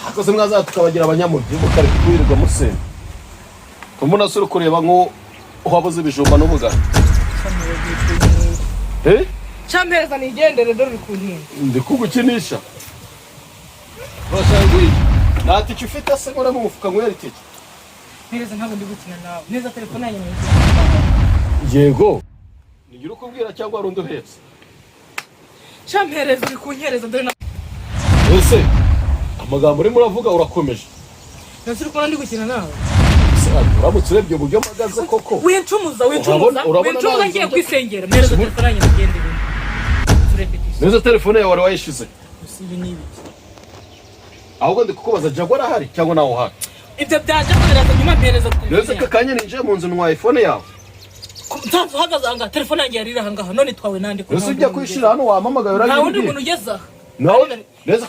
Akoze mwaza tukabagira abanyamuryi mukari kwirirwa musenga. Umuntu asura kureba ngo uhabuze ibijumba n'ubugari. Champereza nigendere dore kuntinda. Ndi kugukinisha. Bashanguye. Nati cyufite se ngora mu mufuka ngo yaritike. Neza ntabwo ndi gukina nawe. Neza telefone yanyu Yego. Nigira ukubwira cyangwa rundo hetse. Champereza uri kunyereza dore Ese amagambo urimo uravuga urakomeje. Nasi uri kubona ndi gukina nawe. Uramutse urebye uburyo mpagaze koko. Wincuza ngiye kwisengera. Neza telefone yanyu nigendere. Neza telefone yawe wari wayishize. Ibi nibi. Ahubwo ndi kukubaza Jaguar ahari cyangwa nawo hari. Ibyo byaje kugereza nyuma mpereza telefone. Neza kakanye ninje mu nzu ntwa iPhone yawe. Ntanzu hagaze anga telefone yanjye yarira hanga none twawe nandi ko. Neza ujya kwishira hano wamamagaye urari. Nta wundi muntu ugeza. Neza